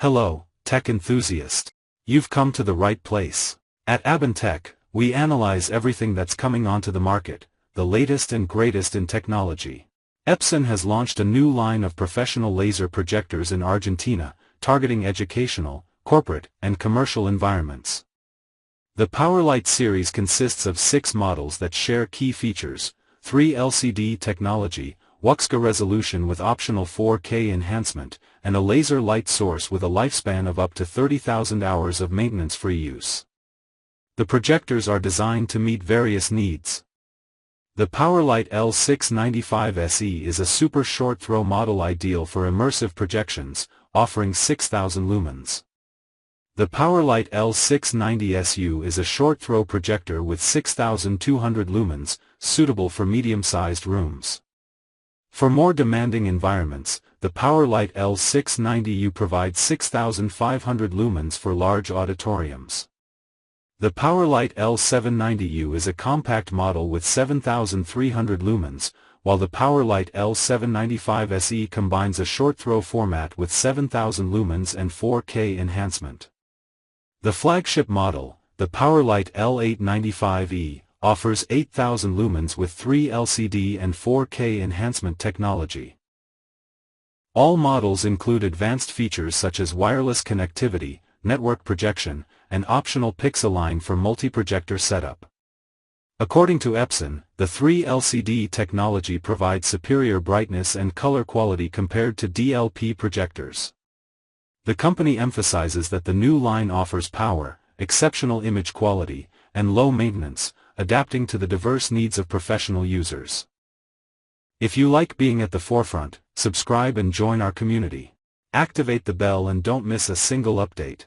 Hello, tech enthusiast. You've come to the right place. At Tech, we analyze everything that's coming onto the market, the latest and greatest in technology. Epson has launched a new line of professional laser projectors in Argentina, targeting educational, corporate, and commercial environments. The PowerLite series consists of 6 models that share key features: 3 LCD technology, WUXGA resolution with optional 4K enhancement, and a laser light source with a lifespan of up to 30,000 hours of maintenance-free use. The projectors are designed to meet various needs. The PowerLite L695SE is a super short-throw model ideal for immersive projections, offering 6,000 lumens. The PowerLite L690SU is a short-throw projector with 6,200 lumens, suitable for medium-sized rooms. For more demanding environments, the PowerLite L690U provides 6,500 lumens for large auditoriums. The PowerLite L790U is a compact model with 7,300 lumens, while the PowerLite L795SE combines a short-throw format with 7,000 lumens and 4K enhancement. The flagship model, the PowerLite L895E, offers 8,000 lumens with 3 LCD and 4K enhancement technology. All models include advanced features such as wireless connectivity, network projection, and optional pixel line for multi-projector setup. According to Epson, the 3 LCD technology provides superior brightness and color quality compared to DLP projectors. The company emphasizes that the new line offers power, exceptional image quality, and low maintenance, adapting to the diverse needs of professional users. If you like being at the forefront, subscribe and join our community. Activate the bell and don't miss a single update.